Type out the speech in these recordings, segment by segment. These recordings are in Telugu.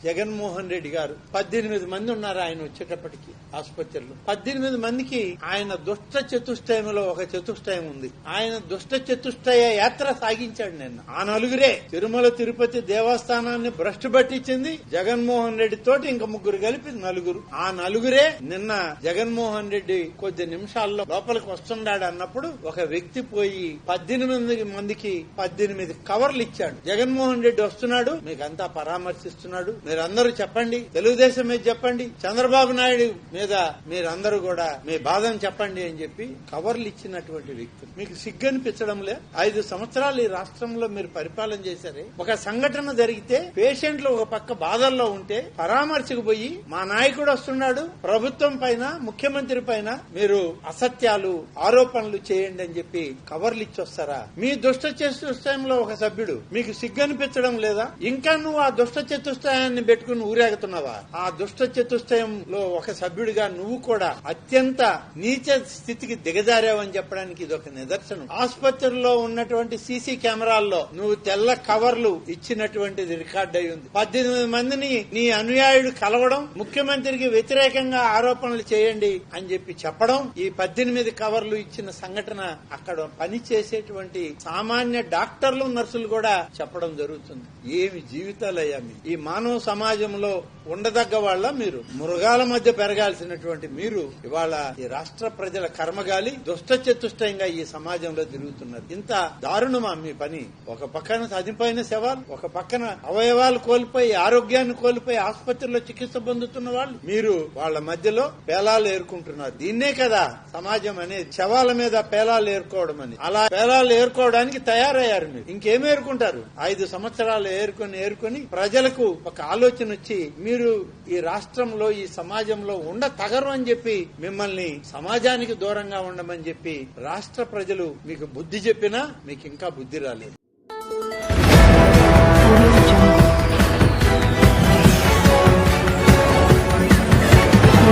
జగన్మోహన్ రెడ్డి గారు 18 మంది ఉన్నారు ఆయన వచ్చేటప్పటికి ఆసుపత్రిలో. 18 మందికి ఆయన దుష్ట చతుష్టయంలో ఒక చతుష్టయం ఉంది. ఆయన దుష్ట చతుష్టయ యాత్ర సాగించాడు నిన్న. ఆ నలుగురే తిరుమల తిరుపతి దేవస్థానాన్ని భ్రష్టు పట్టించింది జగన్మోహన్ రెడ్డి తోటి ఇంకా ముగ్గురు కలిపి నలుగురు. ఆ నలుగురే నిన్న జగన్మోహన్ రెడ్డి కొద్ది నిమిషాల్లో లోపలికి వస్తున్నాడు అన్నప్పుడు ఒక వ్యక్తి పోయి 18 మందికి 18 కవర్లు ఇచ్చాడు. జగన్మోహన్ రెడ్డి వస్తున్నాడు, మీకంతా పరామర్శిస్తున్నాడు, మీరందరూ చెప్పండి, తెలుగుదేశం మీద చెప్పండి, చంద్రబాబు నాయుడు మీద మీరందరూ కూడా మీ బాధను చెప్పండి అని చెప్పి కవర్లు ఇచ్చినటువంటి వ్యక్తి. మీకు సిగ్గు అనిపించడం లే? 5 సంవత్సరాలు ఈ రాష్ట్రంలో మీరు పరిపాలన చేశారే. ఒక సంఘటన జరిగితే పేషెంట్లు ఒక పక్క బాధల్లో ఉంటే పరామర్శకు పోయి మా నాయకుడు వస్తున్నాడు, ప్రభుత్వం పైన ముఖ్యమంత్రి పైన మీరు అసత్యాలు ఆరోపణలు చేయండి అని చెప్పి కవర్లు ఇచ్చొస్తారా? మీ దుష్ట చతుష్టయంలో ఒక సభ్యుడు, మీకు సిగ్గు అనిపించడం లేదా? ఇంకా నువ్వు ఆ దుష్ట చతుష్టయాన్ని పెట్టుకుని ఊరేగుతున్నావా? ఆ దుష్ట చతుష్టయంలో ఒక సభ్యుడిగా నువ్వు కూడా అత్యంత నీచ స్థితికి దిగజారావని చెప్పడానికి ఇది ఒక నిదర్శనం. ఆసుపత్రిలో ఉన్నటువంటి సీసీ కెమెరాల్లో నువ్వు తెల్ల కవర్లు ఇచ్చినటువంటిది రికార్డ్ అయి ఉంది. 18 మందిని నీ అనుయాయుడు కలవడం, ముఖ్యమంత్రికి వ్యతిరేకంగా ఆరోపణలు చేయండి అని చెప్పి చెప్పడం, ఈ 18 కవర్లు ఇచ్చిన సంఘటన అక్కడ పని చేసేటువంటి సామాన్య డాక్టర్లు నర్సులు కూడా చెప్పడం జరుగుతుంది. ఏమి జీవితాలయ్యా మీ? ఈ మానవ సమాజంలో ఉండదగ్గ వాళ్ళ మీరు? మృగాల మధ్య పెరగాల్సినటువంటి మీరు ఇవాళ ఈ రాష్ట్ర ప్రజల కర్మగాలి దుష్ట చతుష్టయంగా ఈ సమాజంలో తిరుగుతున్నారు. ఇంత దారుణమా మీ పని? ఒక పక్కన చనిపోయిన శవాలు, ఒక పక్కన అవయవాలు కోల్పోయి ఆరోగ్యాన్ని కోల్పోయి ఆసుపత్రిలో చికిత్స పొందుతున్న వాళ్ళు, మీరు వాళ్ళ మధ్యలో పేలాలు ఏరుకుంటున్నారు. దీన్నే కదా సమాజం అనేది, శవాల మీద పేలాలు ఏరుకోవడం అని. అలా పేలాలు ఏరుకోవడానికి తయారయ్యారు మీరు. ఇంకేం ఏరుకుంటారు? 5 సంవత్సరాలు ఏరుకొని ప్రజలకు ఒక ఆలోచన వచ్చి మీరు ఈ రాష్ట్రంలో ఈ సమాజంలో ఉండ తగరు అని చెప్పి మిమ్మల్ని సమాజానికి దూరంగా ఉండమని చెప్పి రాష్ట్ర ప్రజలు మీకు బుద్ధి చెప్పినా మీకు ఇంకా బుద్ధి రాలేదు.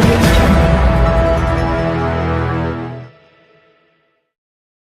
Audio